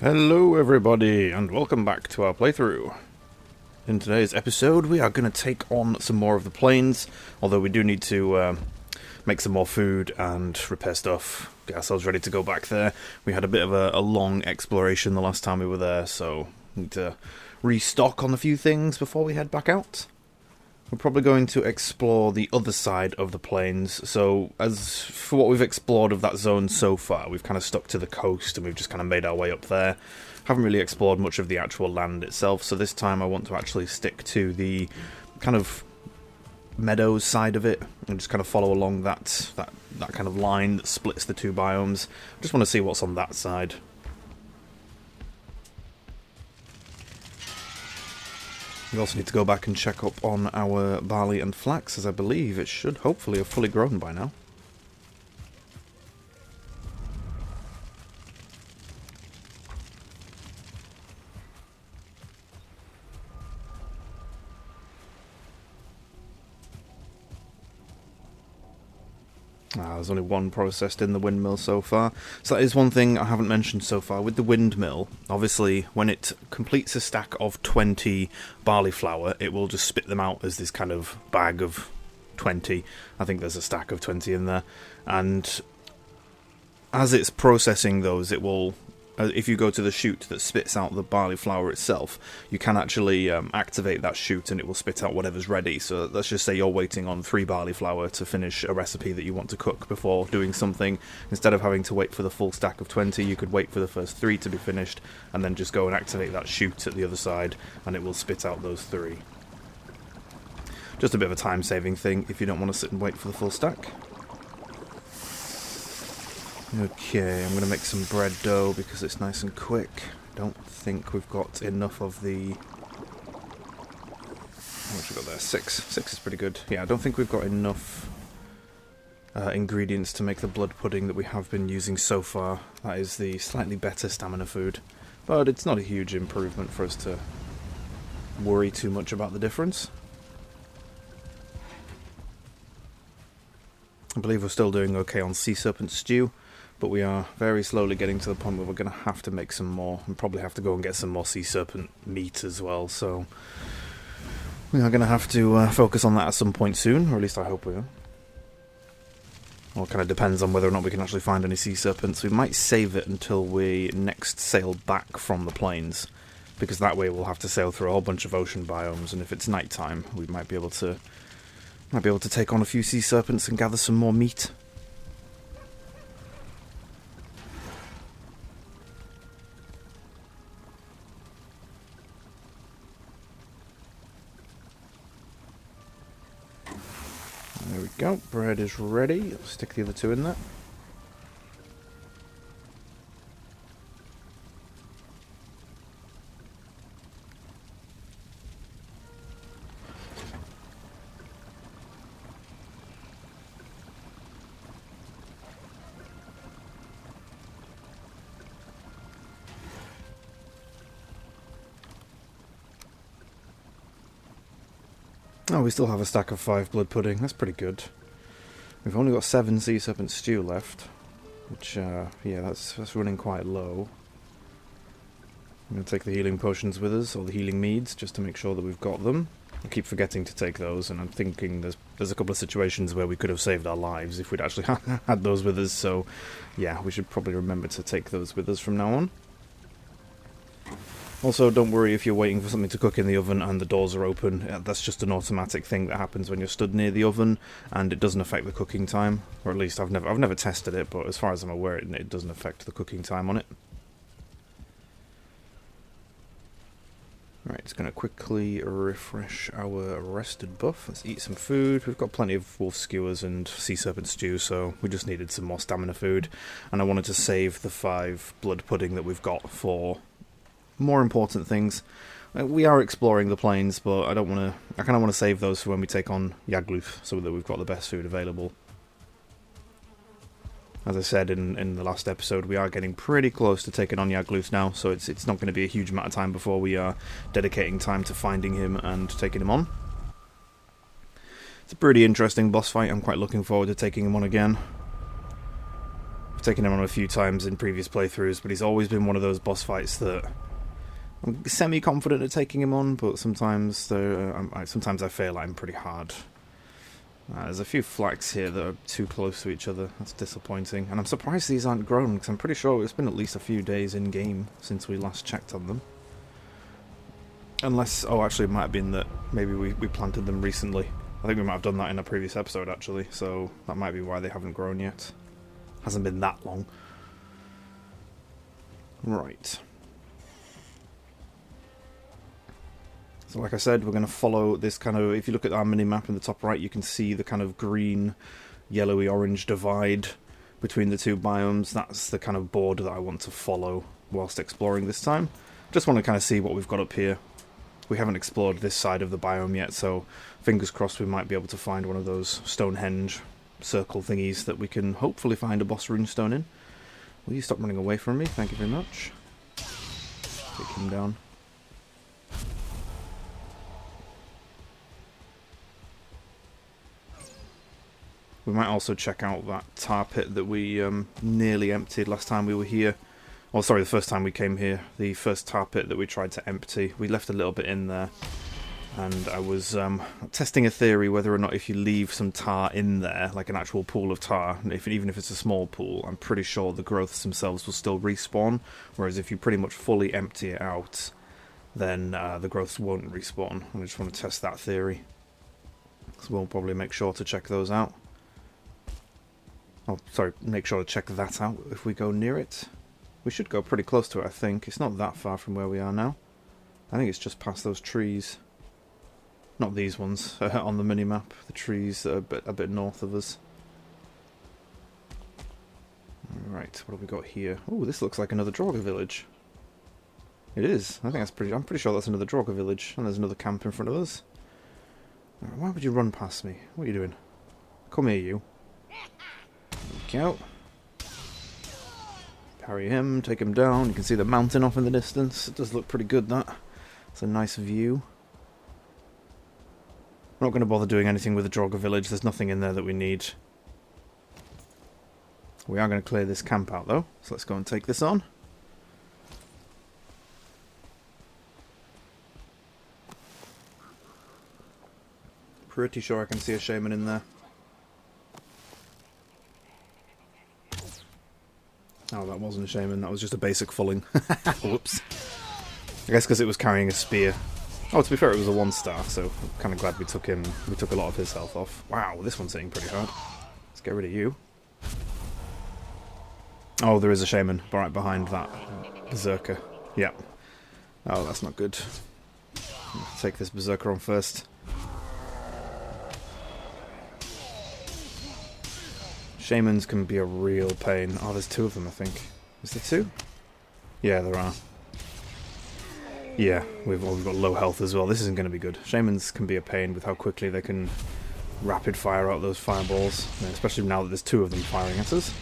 Hello everybody, and welcome back to our playthrough. In today's episode we are going to take on some more of the plains, although we do need to make some more food and repair stuff, get ourselves ready to go back there. We had a bit of a long exploration the last time we were there, so we need to restock on a few things before we head back out. We're probably going to explore the other side of the plains, so as for what we've explored of that zone so far, we've kind of stuck to the coast and we've just kind of made our way up there. Haven't really explored much of the actual land itself, so this time I want to actually stick to the kind of meadows side of it and just kind of follow along that kind of line that splits the two biomes. I just want to see what's on that side. We also need to go back and check up on our barley and flax, as I believe it should hopefully have fully grown by now. There's only one processed in the windmill so far. So that is one thing I haven't mentioned so far. With the windmill, obviously, when it completes a stack of 20 barley flour, it will just spit them out as this kind of bag of 20. I think there's a stack of 20 in there. And as it's processing those, it will... if you go to the chute that spits out the barley flour itself, you can actually activate that chute and it will spit out whatever's ready. So let's just say you're waiting on 3 barley flour to finish a recipe that you want to cook before doing something. Instead of having to wait for the full stack of 20, you could wait for the first 3 to be finished and then just go and activate that chute at the other side and it will spit out those 3. Just a bit of a time-saving thing if you don't want to sit and wait for the full stack. Okay, I'm going to make some bread dough because it's nice and quick. Don't think we've got enough of the... How much have we got there? 6. 6 is pretty good. Yeah, I don't think we've got enough ingredients to make the blood pudding that we have been using so far. That is the slightly better stamina food. But it's not a huge improvement for us to worry too much about the difference. I believe we're still doing okay on sea serpent stew. But we are very slowly getting to the point where we're going to have to make some more, and probably have to go and get some more sea serpent meat as well, so we are going to have to focus on that at some point soon, or at least I hope we are. Well, it kind of depends on whether or not we can actually find any sea serpents. We might save it until we next sail back from the plains, because that way we'll have to sail through a whole bunch of ocean biomes, and if it's night time, we might be able to take on a few sea serpents and gather some more meat. There we go, bread is ready. Let's stick the other 2 in there. Oh, we still have a stack of 5 blood pudding. That's pretty good. We've only got 7 sea serpent stew left, which, yeah, that's running quite low. I'm going to take the healing potions with us, or the healing meads, just to make sure that we've got them. I keep forgetting to take those, and I'm thinking there's a couple of situations where we could have saved our lives if we'd actually had those with us, so yeah, we should probably remember to take those with us from now on. Also, don't worry if you're waiting for something to cook in the oven and the doors are open. That's just an automatic thing that happens when you're stood near the oven, and it doesn't affect the cooking time. Or at least I've never tested it, but as far as I'm aware, it doesn't affect the cooking time on it. Right, it's going to quickly refresh our rested buff. Let's eat some food. We've got plenty of wolf skewers and sea serpent stew, so we just needed some more stamina food. And I wanted to save the 5 blood pudding that we've got for more important things. We are exploring the plains, but I kind of want to save those for when we take on Yagluth, so that we've got the best food available. As I said in the last episode, we are getting pretty close to taking on Yagluth now, so it's not going to be a huge amount of time before we are dedicating time to finding him and taking him on. It's a pretty interesting boss fight. I'm quite looking forward to taking him on again. taken him on a few times in previous playthroughs, but he's always been one of those boss fights that I'm semi-confident at taking him on, but sometimes I fail at him pretty hard. There's a few flags here that are too close to each other. That's disappointing. And I'm surprised these aren't grown, because I'm pretty sure it's been at least a few days in-game since we last checked on them. Unless... oh, actually, it might have been that maybe we planted them recently. I think we might have done that in a previous episode, actually, so that might be why they haven't grown yet. Hasn't been that long. Right. So like I said, we're going to follow this kind of... if you look at our mini-map in the top right, you can see the kind of green, yellowy, orange divide between the two biomes. That's the kind of board that I want to follow whilst exploring this time. Just want to kind of see what we've got up here. We haven't explored this side of the biome yet, so fingers crossed we might be able to find one of those Stonehenge circle thingies that we can hopefully find a boss runestone in. Will you stop running away from me? Thank you very much. Take him down. We might also check out that tar pit that we nearly emptied last time we were here. Oh, sorry, the first time we came here. The first tar pit that we tried to empty. We left a little bit in there. And I was testing a theory whether or not if you leave some tar in there, like an actual pool of tar, even if it's a small pool, I'm pretty sure the growths themselves will still respawn. Whereas if you pretty much fully empty it out, then the growths won't respawn. And I just want to test that theory. So we'll probably make sure to check those out. Oh, sorry, make sure to check that out if we go near it. We should go pretty close to it, I think. It's not that far from where we are now. I think it's just past those trees. Not these ones on the mini-map. The trees that are a bit north of us. Right, what have we got here? Oh, this looks like another Draugr village. It is. I think that's pretty... I'm pretty sure that's another Draugr village. And there's another camp in front of us. Why would you run past me? What are you doing? Come here, you. There we go. Parry him, take him down. You can see the mountain off in the distance. It does look pretty good, that. It's a nice view. We're not going to bother doing anything with the Draugr village. There's nothing in there that we need. We are going to clear this camp out, though. So let's go and take this on. Pretty sure I can see a shaman in there. Oh, that wasn't a shaman. That was just a basic fulling. Whoops. I guess because it was carrying a spear. Oh, to be fair, it was a 1-star, so I'm kind of glad we took him. We took a lot of his health off. Wow, this one's hitting pretty hard. Let's get rid of you. Oh, there is a shaman right behind that berserker. Yeah. Oh, that's not good. Let's take this berserker on first. Shamans can be a real pain. Oh, there's 2 of them, I think. Is there 2? Yeah, there are. Yeah, we've got low health as well. This isn't going to be good. Shamans can be a pain with how quickly they can rapid fire out those fireballs, especially now that there's 2 of them firing at us.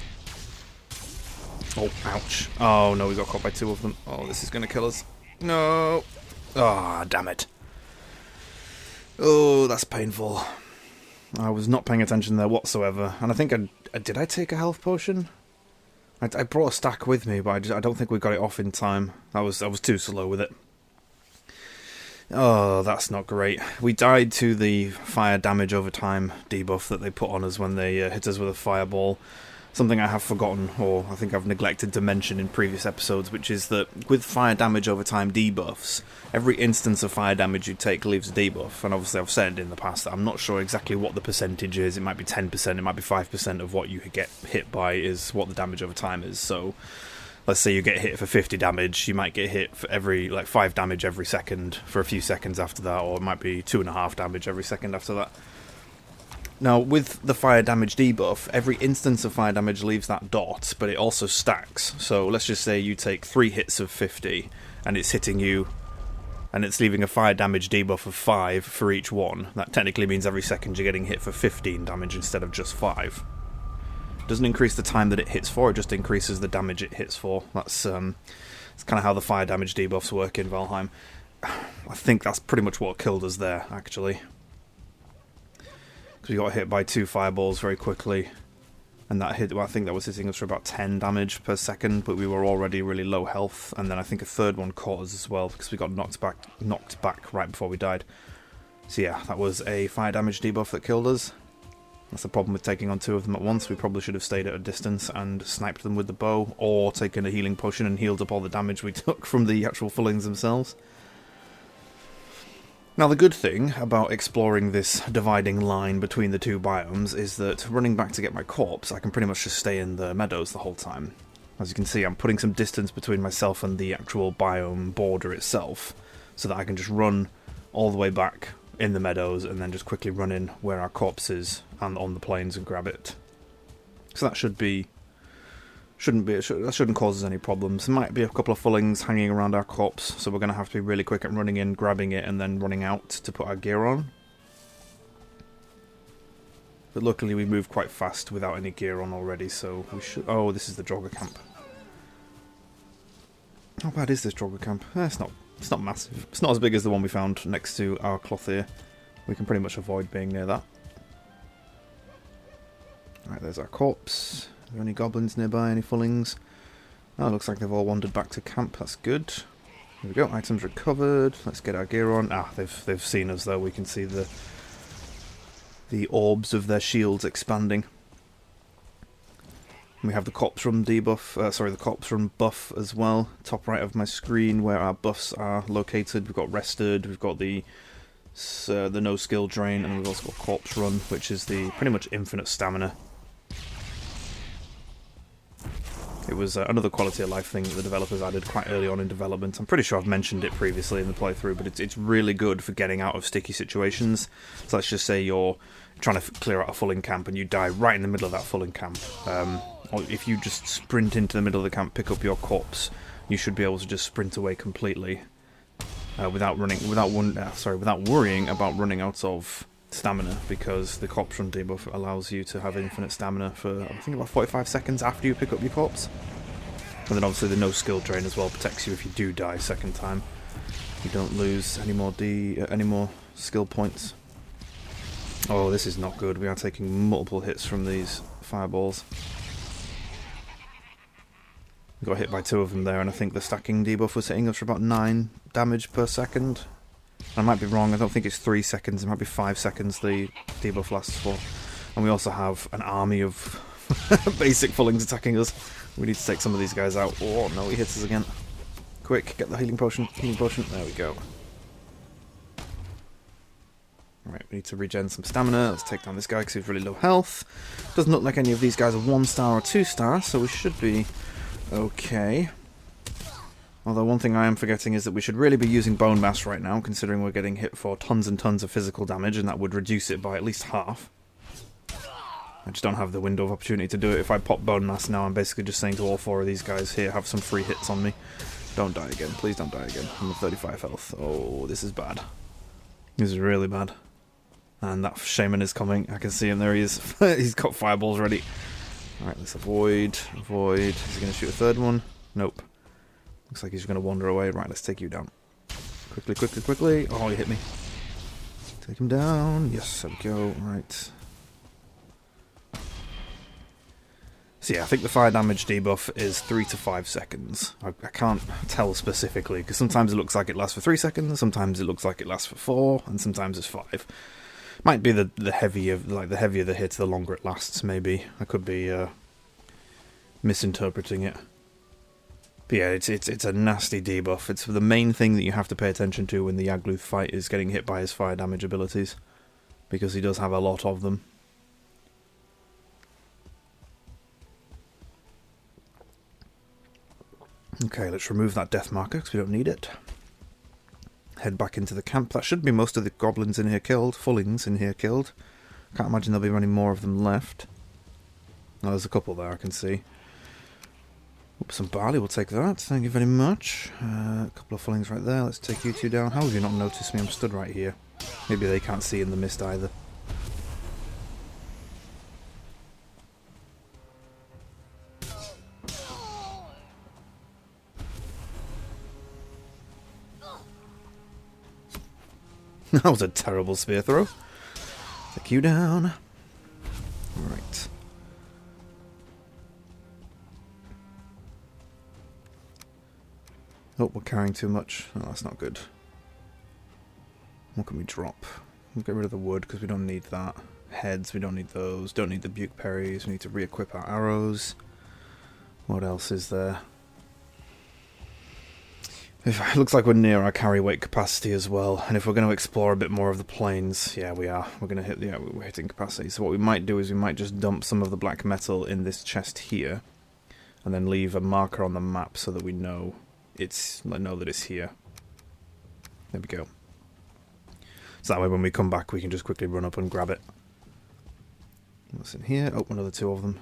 Oh, ouch. Oh, no, we got caught by 2 of them. Oh, this is going to kill us. No. Ah, oh, damn it. Oh, that's painful. I was not paying attention there whatsoever, and I think did I take a health potion? I brought a stack with me, but I don't think we got it off in time. I was too slow with it. Oh, that's not great. We died to the fire damage over time debuff that they put on us when they hit us with a fireball. Something I have forgotten, or I think I've neglected to mention in previous episodes, which is that with fire damage over time debuffs, every instance of fire damage you take leaves a debuff, and obviously I've said in the past that I'm not sure exactly what the percentage is. It might be 10%, it might be 5% of what you get hit by is what the damage over time is. So let's say you get hit for 50 damage, you might get hit for every 5 damage every second for a few seconds after that, or it might be 2.5 damage every second after that. Now, with the fire damage debuff, every instance of fire damage leaves that dot, but it also stacks. So let's just say you take 3 hits of 50, and it's hitting you, and it's leaving a fire damage debuff of 5 for each one. That technically means every second you're getting hit for 15 damage instead of just 5. It doesn't increase the time that it hits for, it just increases the damage it hits for. That's kind of how the fire damage debuffs work in Valheim. I think that's pretty much what killed us there, actually. We got hit by 2 fireballs very quickly. And that hit, well, I think that was hitting us for about 10 damage per second, but we were already really low health. And then I think a third one caught us as well, because we got knocked back right before we died. So yeah, that was a fire damage debuff that killed us. That's the problem with taking on two of them at once. We probably should have stayed at a distance and sniped them with the bow, or taken a healing potion and healed up all the damage we took from the actual fullings themselves. Now, the good thing about exploring this dividing line between the two biomes is that running back to get my corpse, I can pretty much just stay in the meadows the whole time. As you can see, I'm putting some distance between myself and the actual biome border itself, so that I can just run all the way back in the meadows and then just quickly run in where our corpse is and on the plains and grab it. So that that shouldn't cause us any problems. There might be a couple of fullings hanging around our corpse, so we're going to have to be really quick at running in, grabbing it, and then running out to put our gear on. But luckily we moved quite fast without any gear on already, so we should... Oh, this is the Draugr camp. How bad is this Draugr camp? It's not massive. It's not as big as the one we found next to our cloth here. We can pretty much avoid being near that. Alright, there's our corpse. Are there any goblins nearby? Any fullings? Oh, looks like they've all wandered back to camp. That's good. Here we go. Items recovered. Let's get our gear on. Ah, they've seen us though. We can see the orbs of their shields expanding. We have the corpse run debuff. The corpse run buff as well. Top right of my screen, where our buffs are located. We've got rested. We've got the no skill drain, and we've also got corpse run, which is the pretty much infinite stamina. It was another quality of life thing that the developers added quite early on in development. I'm pretty sure I've mentioned it previously in the playthrough, but it's really good for getting out of sticky situations. So let's just say you're trying to clear out a fulling camp and you die right in the middle of that fulling camp. Or if you just sprint into the middle of the camp, pick up your corpse, you should be able to just sprint away completely without worrying about running out of stamina, because the corpse run debuff allows you to have infinite stamina for, I think, about 45 seconds after you pick up your corpse. And then obviously the no skill drain as well protects you if you do die second time. You don't lose any more skill points. Oh, this is not good. We are taking multiple hits from these fireballs. We got hit by two of them there, and I think the stacking debuff was hitting us for about 9 damage per second. I might be wrong, I don't think it's 3 seconds, it might be 5 seconds the debuff lasts for. And we also have an army of basic fullings attacking us. We need to take some of these guys out. Oh no, he hits us again. Quick, get the healing potion, there we go. Alright, we need to regen some stamina. Let's take down this guy because he's really low health. Doesn't look like any of these guys are 1-star or 2-star, so we should be okay. Although one thing I am forgetting is that we should really be using bone mass right now, considering we're getting hit for tons and tons of physical damage, and that would reduce it by at least half. I just don't have the window of opportunity to do it. If I pop bone mass now, I'm basically just saying to all 4 of these guys, here, have some free hits on me. Don't die again. Please don't die again. I'm at 35 health. Oh, this is bad. This is really bad. And that Shaman is coming. I can see him. There he is. He's got fireballs ready. Alright, let's avoid. Is he going to shoot a third one? Nope. Looks like he's going to wander away. Right, let's take you down. Quickly. Oh, he hit me. Take him down. Yes, there we go. Right. So yeah, I think the fire damage debuff is 3 to 5 seconds. I can't tell specifically, because sometimes it looks like it lasts for 3 seconds, sometimes it looks like it lasts for 4, and sometimes it's 5. Might be the heavier the hit, the longer it lasts, maybe. I could be misinterpreting it. But yeah, it's a nasty debuff. It's the main thing that you have to pay attention to when the Yagluth fight is getting hit by his fire damage abilities, because he does have a lot of them. Okay, let's remove that death marker because we don't need it. Head back into the camp. That should be most of the goblins in here killed, fullings in here killed. Can't imagine there'll be any more of them left. Oh, there's a couple there I can see. Oops, some barley, we'll take that. Thank you very much. A couple of fullings right there. Let's take you two down. How have you not noticed me? I'm stood right here. Maybe they can't see in the mist either. That was a terrible spear throw. Take you down. Right. Oh, we're carrying too much. Oh, that's not good. What can we drop? We'll get rid of the wood because we don't need that. Heads, we don't need those. Don't need the buke berries. We need to re-equip our arrows. What else is there? It looks like we're near our carry weight capacity as well, and if we're going to explore a bit more of the plains, yeah, we are. We're going to hit, we're hitting capacity. So what we might do is we might just dump some of the black metal in this chest here, and then leave a marker on the map so that we know that it's here. There we go. So that way, when we come back, we can just quickly run up and grab it. What's in here? Oh, another 2 of them.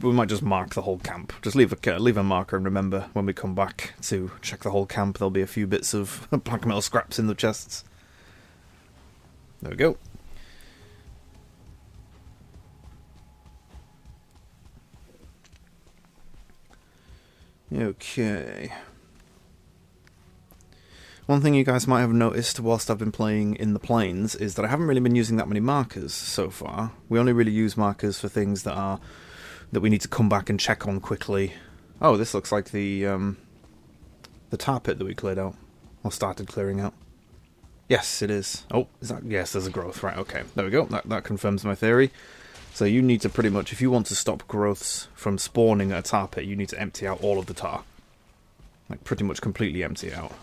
We might just mark the whole camp. Just leave a marker, and remember, when we come back to check the whole camp, there'll be a few bits of black metal scraps in the chests. There we go. Okay. One thing you guys might have noticed whilst I've been playing in the plains is that I haven't really been using that many markers so far. We only really use markers for things that we need to come back and check on quickly. Oh, this looks like the tar pit that we cleared out, or started clearing out. Yes, it is. Oh, is that? Yes, there's a growth. Right, okay. There we go. That confirms my theory. So you need to pretty much, if you want to stop growths from spawning at a tar pit, you need to empty out all of the tar. Like, pretty much completely empty it out.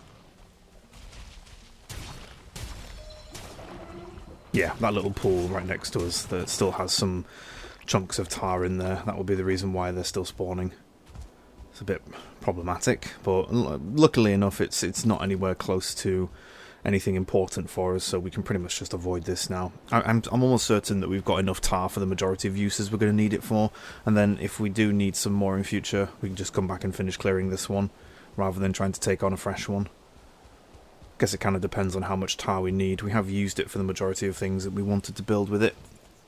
Yeah, that little pool right next to us that still has some chunks of tar in there. That will be the reason why they're still spawning. It's a bit problematic, but luckily enough, it's not anywhere close to anything important for us, so we can pretty much just avoid this now. I'm almost certain that we've got enough tar for the majority of uses we're going to need it for, and then if we do need some more in future, we can just come back and finish clearing this one, rather than trying to take on a fresh one. Guess it kind of depends on how much tar we need. We have used it for the majority of things that we wanted to build with it.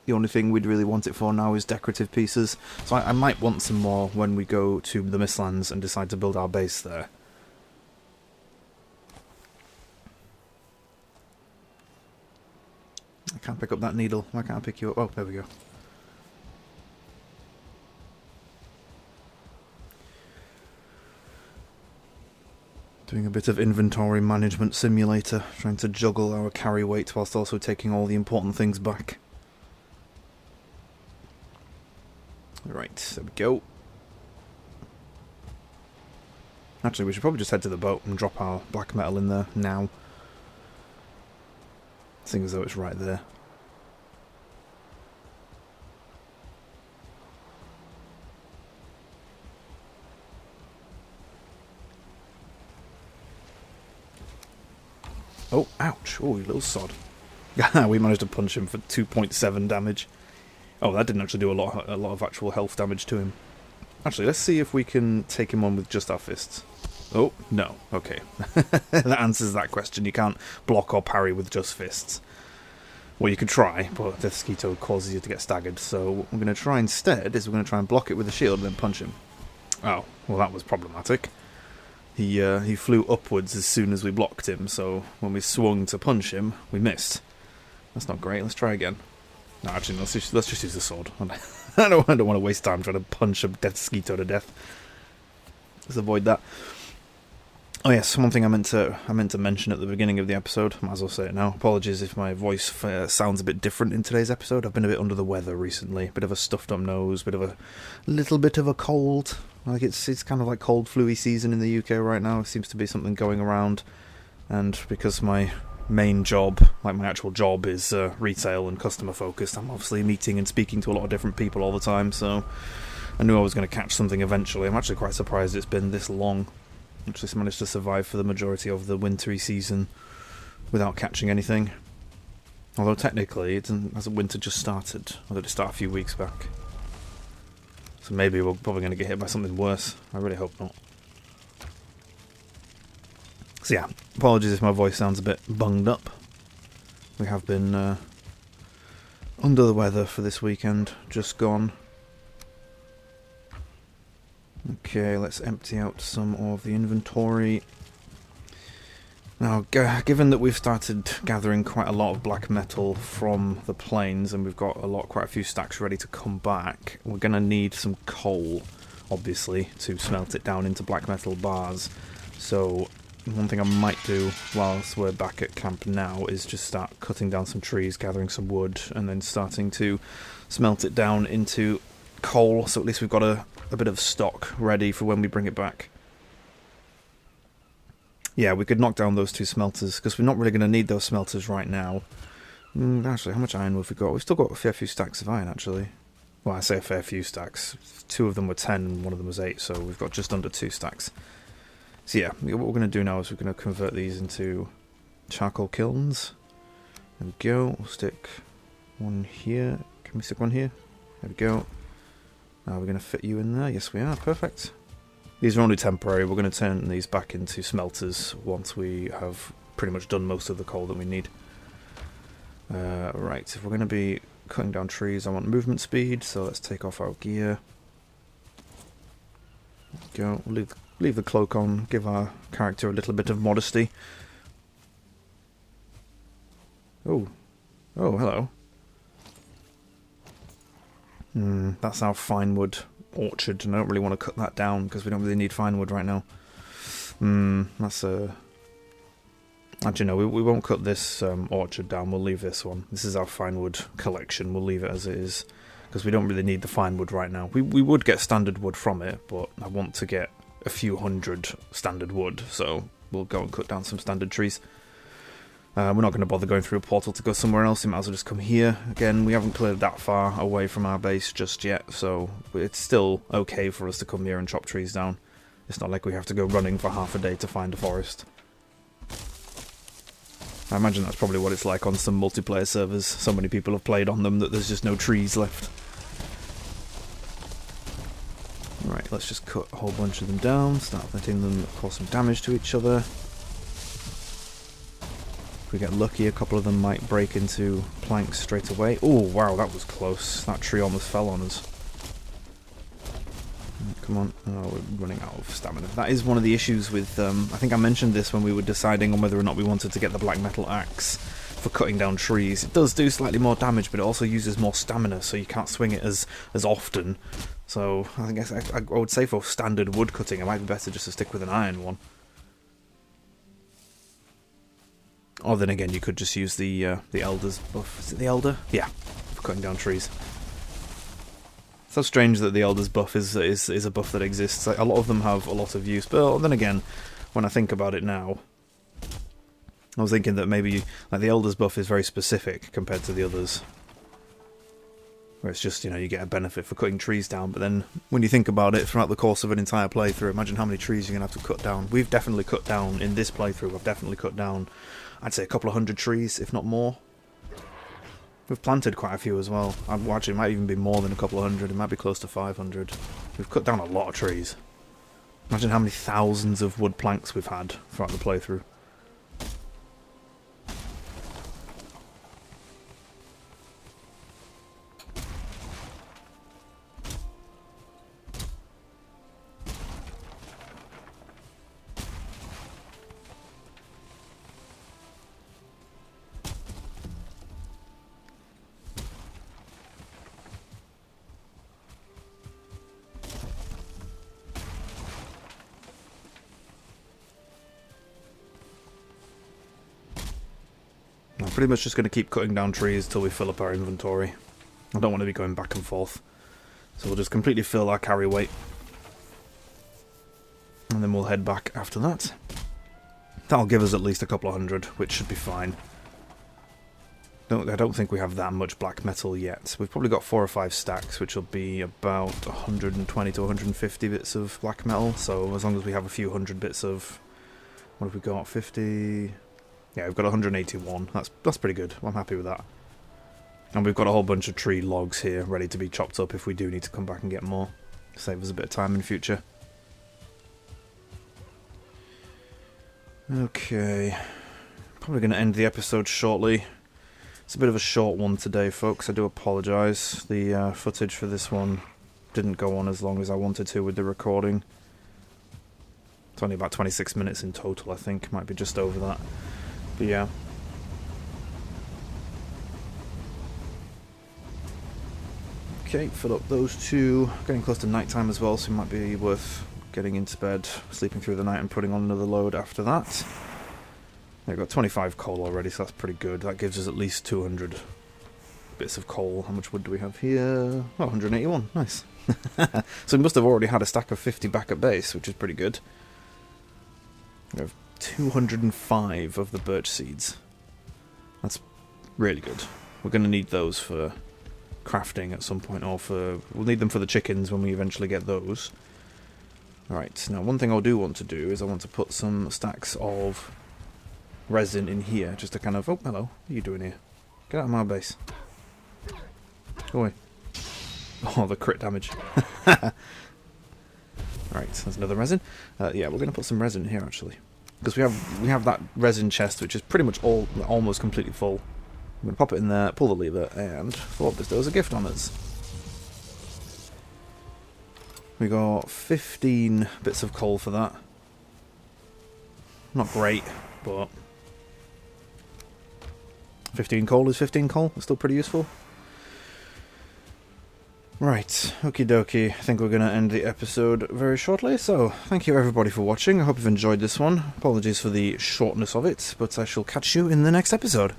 The only thing we'd really want it for now is decorative pieces. So I might want some more when we go to the Mistlands and decide to build our base there. I can't pick up that needle. Why can't I pick you up? Oh, there we go. Doing a bit of inventory management simulator, trying to juggle our carry weight whilst also taking all the important things back. Right, there we go. Actually, we should probably just head to the boat and drop our black metal in there now. Seeing as though it's right there. Oh, ouch. Oh, you little sod. We managed to punch him for 2.7 damage. Oh, that didn't actually do a lot of actual health damage to him. Actually, let's see if we can take him on with just our fists. Oh, no. Okay. That answers that question. You can't block or parry with just fists. Well, you could try, but Death Skeeto causes you to get staggered. So what we're going to try instead is we're going to try and block it with a shield and then punch him. Oh, well, that was problematic. He flew upwards as soon as we blocked him, so when we swung to punch him, we missed. That's not great. Let's try again. No, actually, let's just use the sword. I don't want to waste time trying to punch a Death Skeeto to death. Let's avoid that. Oh yes, one thing I meant to mention at the beginning of the episode. Might as well say it now. Apologies if my voice sounds a bit different in today's episode. I've been a bit under the weather recently. Bit of a stuffed up nose, little bit of a cold. Like it's kind of like cold flu-y season in the UK right now. It seems to be something going around, and because my main job, like my actual job, is retail and customer focused, I'm obviously meeting and speaking to a lot of different people all the time. So I knew I was going to catch something eventually. I'm actually quite surprised it's been this long. I just managed to survive for the majority of the wintry season without catching anything. Although technically, it hasn't winter just started, or did it start a few weeks back? So maybe we're probably going to get hit by something worse. I really hope not. So yeah, apologies if my voice sounds a bit bunged up. We have been under the weather for this weekend, just gone. Okay, let's empty out some of the inventory. Now, given that we've started gathering quite a lot of black metal from the plains, and we've got quite a few stacks ready to come back, we're going to need some coal, obviously, to smelt it down into black metal bars. So one thing I might do whilst we're back at camp now is just start cutting down some trees, gathering some wood, and then starting to smelt it down into coal, so at least we've got a bit of stock ready for when we bring it back. Yeah, we could knock down those 2 smelters, because we're not really going to need those smelters right now. Actually, how much iron have we got? We've still got a fair few stacks of iron, actually. Well, I say a fair few stacks. 2 of them were 10 and 1 of them was 8, so we've got just under 2 stacks. So yeah, what we're going to do now is we're going to convert these into charcoal kilns. There we go. We'll stick one here. Can we stick one here? There we go. Now we're going to fit you in there. Yes, we are. Perfect. These are only temporary. We're going to turn these back into smelters once we have pretty much done most of the coal that we need. Right, if we're going to be cutting down trees, I want movement speed, so let's take off our gear. There we go. We'll leave the cloak on, give our character a little bit of modesty. Oh, hello. That's our fine wood orchard, and I don't really want to cut that down because we don't really need fine wood right now. That's a... Actually, no, we won't cut this orchard down. We'll leave this one. This is our fine wood collection. We'll leave it as it is because we don't really need the fine wood right now. We would get standard wood from it, but I want to get a few hundred standard wood, so we'll go and cut down some standard trees. We're not going to bother going through a portal to go somewhere else. We might as well just come here. Again, we haven't cleared that far away from our base just yet, so it's still okay for us to come here and chop trees down. It's not like we have to go running for half a day to find a forest. I imagine that's probably what it's like on some multiplayer servers. So many people have played on them that there's just no trees left. Right, let's just cut a whole bunch of them down, start letting them cause some damage to each other. If we get lucky, a couple of them might break into planks straight away. Oh, wow, that was close. That tree almost fell on us. Come on. Oh, we're running out of stamina. That is one of the issues with... I think I mentioned this when we were deciding on whether or not we wanted to get the black metal axe for cutting down trees. It does do slightly more damage, but it also uses more stamina, so you can't swing it as often. So I guess I would say for standard wood cutting, it might be better just to stick with an iron one. Or then again, you could just use the Elder's buff. Is it the Elder? Yeah, for cutting down trees. So strange that the Elder's buff is a buff that exists. Like, a lot of them have a lot of use, but then again, when I think about it now, I was thinking that maybe like the Elder's buff is very specific compared to the others. Where it's just, you get a benefit for cutting trees down, but then when you think about it throughout the course of an entire playthrough, imagine how many trees you're going to have to cut down. We've definitely cut down, in this playthrough, I've definitely cut down, I'd say a couple of hundred trees, if not more. We've planted quite a few as well. Well, actually, it might even be more than a couple of hundred, it might be close to 500. We've cut down a lot of trees. Imagine how many thousands of wood planks we've had throughout the playthrough. I'm pretty much just going to keep cutting down trees till we fill up our inventory. I don't want to be going back and forth. So we'll just completely fill our carry weight. And then we'll head back after that. That'll give us at least a couple of hundred, which should be fine. I don't think we have that much black metal yet. We've probably got 4 or 5 stacks, which will be about 120 to 150 bits of black metal. So as long as we have a few hundred bits of... What have we got? 50... Yeah, we've got 181. That's pretty good. I'm happy with that. And we've got a whole bunch of tree logs here ready to be chopped up if we do need to come back and get more. Save us a bit of time in future. Okay. Probably going to end the episode shortly. It's a bit of a short one today, folks. I do apologise. The footage for this one didn't go on as long as I wanted to with the recording. It's only about 26 minutes in total, I think. Might be just over that. But yeah. Okay, fill up those two. Getting close to night time as well, so it might be worth getting into bed, sleeping through the night, and putting on another load after that. We've got 25 coal already, so that's pretty good. That gives us at least 200 bits of coal. How much wood do we have here? Oh, 181. Nice. So we must have already had a stack of 50 back at base, which is pretty good. We have 205 of the birch seeds. That's really good. We're going to need those for crafting at some point, or we'll need them for the chickens when we eventually get those. Alright, now one thing I do want to do is I want to put some stacks of resin in here, just to kind of... Oh, hello. What are you doing here? Get out of my base. Go away. Oh, the crit damage. Alright, there's another resin. Yeah, we're going to put some resin here, actually. Because we have that resin chest, which is pretty much almost completely full. I'm going to pop it in there, pull the lever, and thought this was a gift on us. We got 15 bits of coal for that. Not great, but 15 coal is 15 coal. It's still pretty useful. Right, okie dokie. I think we're going to end the episode very shortly, so thank you everybody for watching. I hope you've enjoyed this one. Apologies for the shortness of it, but I shall catch you in the next episode.